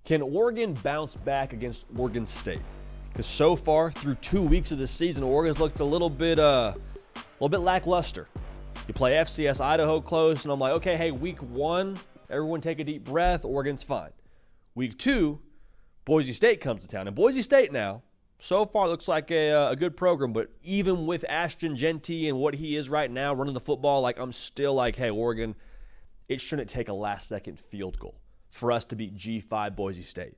Can Oregon bounce back against Oregon State? Because so far, through 2 weeks of this season, Oregon's looked a little bit lackluster. You play FCS Idaho close, and I'm like, okay, hey, week 1, everyone take a deep breath. Oregon's fine. Week 2, Boise State comes to town. And Boise State now, so far, looks like a good program. But even with Ashton Jeanty and what he is right now running the football, like I'm still like, hey, Oregon, it shouldn't take a last-second field goal for us to beat G5 Boise State.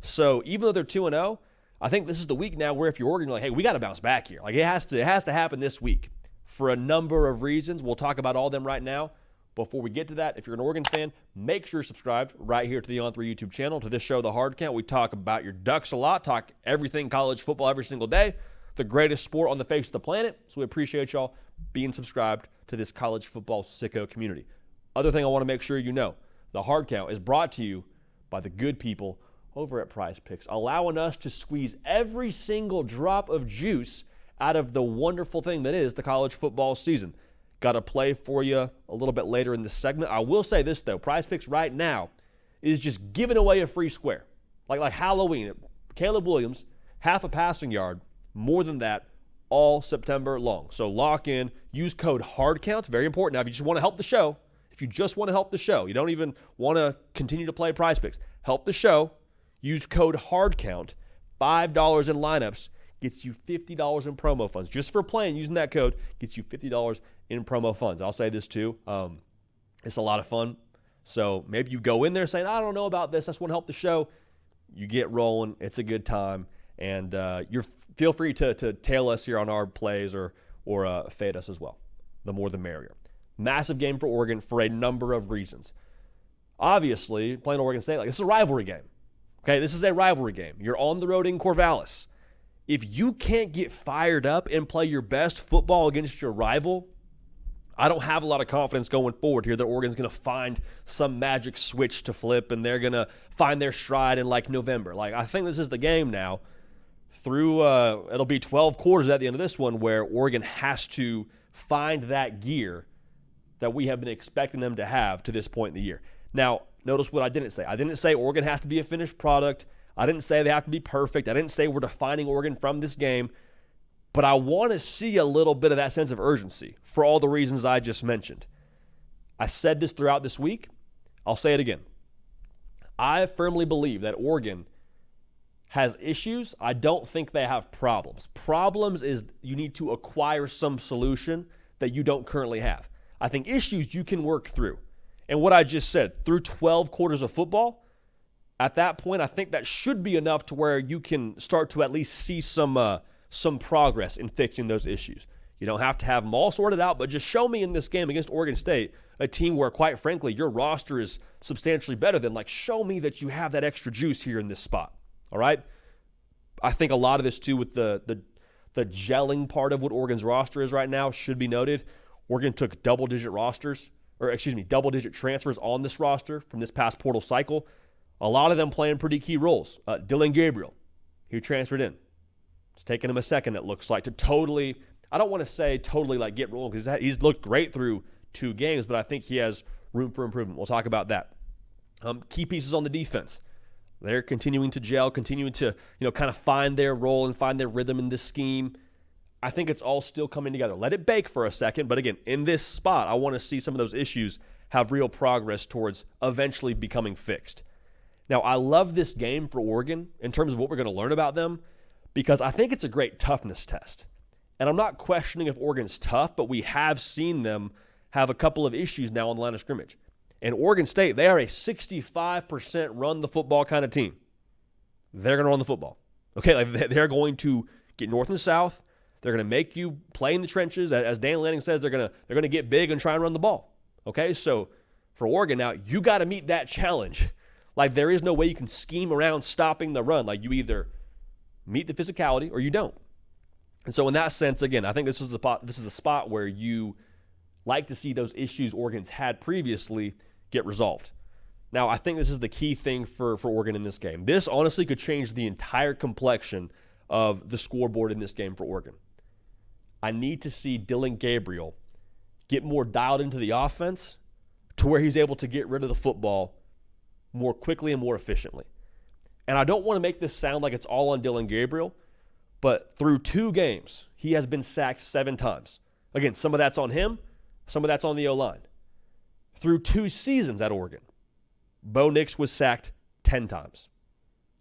So even though they're 2-0, I think this is the week now where if you're Oregon, you're like, hey, we got to bounce back here. Like it has to happen this week for a number of reasons. We'll talk about all of them right now. Before we get to that, if you're an Oregon fan, make sure you're subscribed right here to the On3 YouTube channel, to this show, The Hard Count. We talk about your Ducks a lot, talk everything college football every single day, the greatest sport on the face of the planet. So we appreciate y'all being subscribed to this college football sicko community. Other thing I want to make sure you know, The Hard Count is brought to you by the good people over at PrizePicks, allowing us to squeeze every single drop of juice out of the wonderful thing that is the college football season. Got a play for you a little bit later in this segment. I will say this, though. PrizePicks right now is just giving away a free square. Like Halloween. Caleb Williams, half a passing yard, more than that, all September long. So lock in. Use code HARDCOUNT. Very important. Now, if you just want to help the show, you don't even want to continue to play PrizePicks, help the show, use code HARDCOUNT. $5 in lineups gets you $50 in promo funds. Just for playing, using that code, gets you $50 in promo funds. I'll say this too. It's a lot of fun. So maybe you go in there saying, I don't know about this, I just want to help the show. You get rolling. It's a good time. And feel free to tail us here on our plays or fade us as well. The more the merrier. Massive game for Oregon for a number of reasons. Obviously, playing Oregon State, this is a rivalry game. Okay, this is a rivalry game. You're on the road in Corvallis. If you can't get fired up and play your best football against your rival, I don't have a lot of confidence going forward here that Oregon's going to find some magic switch to flip and they're going to find their stride in November. I think this is the game now. Through it'll be 12 quarters at the end of this one where Oregon has to find that gear that we have been expecting them to have to this point in the year. Now, notice what I didn't say. I didn't say Oregon has to be a finished product. I didn't say they have to be perfect. I didn't say we're defining Oregon from this game. But I want to see a little bit of that sense of urgency for all the reasons I just mentioned. I said this throughout this week. I'll say it again. I firmly believe that Oregon has issues. I don't think they have problems. Problems is you need to acquire some solution that you don't currently have. I think issues you can work through. And what I just said, through 12 quarters of football, at that point, I think that should be enough to where you can start to at least see some progress in fixing those issues. You don't have to have them all sorted out, but just show me in this game against Oregon State, a team where, quite frankly, your roster is substantially better than. Show me that you have that extra juice here in this spot. All right? I think a lot of this, too, with the gelling part of what Oregon's roster is right now should be noted. Oregon took double-digit transfers on this roster from this past portal cycle. A lot of them playing pretty key roles. Dillon Gabriel, he transferred in. It's taken him a second, it looks like, to totally, I don't want to say totally get rolling because he's looked great through 2 games, but I think he has room for improvement. We'll talk about that. Key pieces on the defense. They're continuing to gel, continuing to, kind of find their role and find their rhythm in this scheme. I think it's all still coming together. Let it bake for a second, but again, in this spot, I want to see some of those issues have real progress towards eventually becoming fixed. Now, I love this game for Oregon in terms of what we're going to learn about them because I think it's a great toughness test. And I'm not questioning if Oregon's tough, but we have seen them have a couple of issues now on the line of scrimmage. And Oregon State, they are a 65% run the football kind of team. They're going to run the football. Okay, they're going to get north and south. They're going to make you play in the trenches. As Dan Lanning says, they're going to get big and try and run the ball. Okay, so for Oregon now, you got to meet that challenge. There is no way you can scheme around stopping the run. You either meet the physicality or you don't. And so in that sense, again, I think this is the spot where you like to see those issues Oregon's had previously get resolved. Now, I think this is the key thing for Oregon in this game. This honestly could change the entire complexion of the scoreboard in this game for Oregon. I need to see Dillon Gabriel get more dialed into the offense to where he's able to get rid of the football more quickly and more efficiently. And I don't want to make this sound like it's all on Dillon Gabriel, but through 2 games, he has been sacked 7 times. Again, some of that's on him, some of that's on the O-line. Through 2 seasons at Oregon, Bo Nix was sacked 10 times.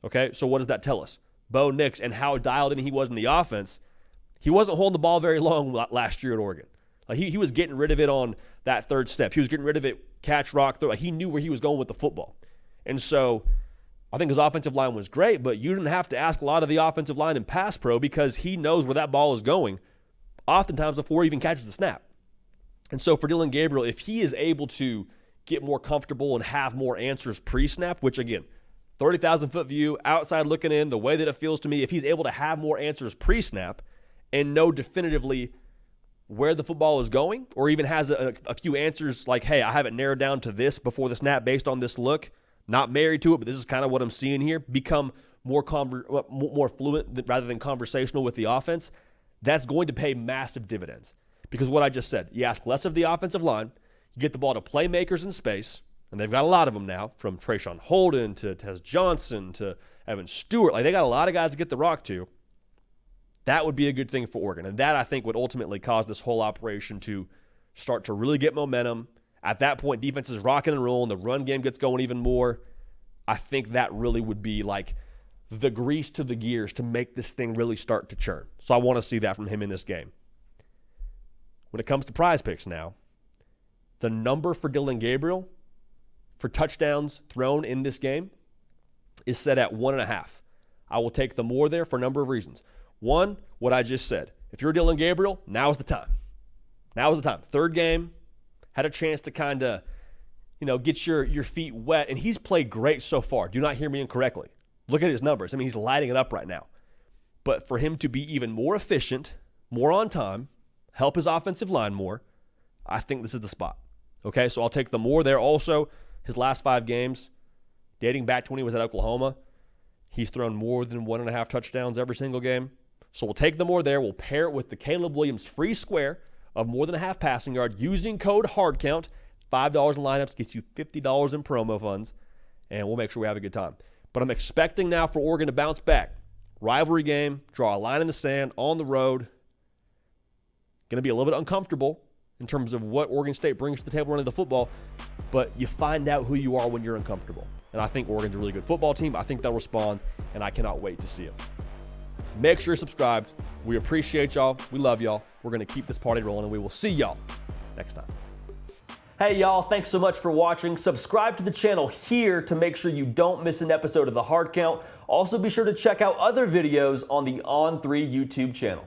Okay, so what does that tell us? Bo Nix and how dialed in he was in the offense, he wasn't holding the ball very long last year at Oregon. Like he was getting rid of it on that 3rd step. He was getting rid of it, catch, rock, throw. Like he knew where he was going with the football. And so I think his offensive line was great, but you didn't have to ask a lot of the offensive line in pass pro because he knows where that ball is going oftentimes before he even catches the snap. And so for Dillon Gabriel, if he is able to get more comfortable and have more answers pre-snap, which again, 30,000-foot view, outside looking in, the way that it feels to me, if he's able to have more answers pre-snap and know definitively where the football is going, or even has a few answers like, hey, I have it narrowed down to this before the snap based on this look, not married to it, but this is kind of what I'm seeing here, become more fluent rather than conversational with the offense, that's going to pay massive dividends. Because what I just said, you ask less of the offensive line, you get the ball to playmakers in space, and they've got a lot of them now, from Trayshawn Holden to Tez Johnson to Evan Stewart. Like, they got a lot of guys to get the rock to. That would be a good thing for Oregon. And that, I think, would ultimately cause this whole operation to start to really get momentum. At that point, defense is rocking and rolling. The run game gets going even more. I think that really would be like the grease to the gears to make this thing really start to churn. So I want to see that from him in this game. When it comes to PrizePicks now, the number for Dillon Gabriel for touchdowns thrown in this game is set at 1.5. I will take the more there for a number of reasons. One, what I just said. If you're Dillon Gabriel, now is the time. Now is the time. 3rd game, had a chance to kind of, get your feet wet, and he's played great so far. Do not hear me incorrectly. Look at his numbers. I mean, he's lighting it up right now. But for him to be even more efficient, more on time, help his offensive line more, I think this is the spot. Okay, so I'll take the more there. Also, his last 5 games, dating back to when he was at Oklahoma, he's thrown more than 1.5 touchdowns every single game. So we'll take the more there. We'll pair it with the Caleb Williams free square of more than a half passing yard using code HARDCOUNT. $5 in lineups gets you $50 in promo funds, and we'll make sure we have a good time. But I'm expecting now for Oregon to bounce back. Rivalry game, draw a line in the sand, on the road. Going to be a little bit uncomfortable in terms of what Oregon State brings to the table running the football, but you find out who you are when you're uncomfortable. And I think Oregon's a really good football team. I think they'll respond, and I cannot wait to see it. Make sure you're subscribed. We appreciate y'all. We love y'all. We're going to keep this party rolling, and we will see y'all next time. Hey, y'all. Thanks so much for watching. Subscribe to the channel here to make sure you don't miss an episode of The Hard Count. Also, be sure to check out other videos on the On3 YouTube channel.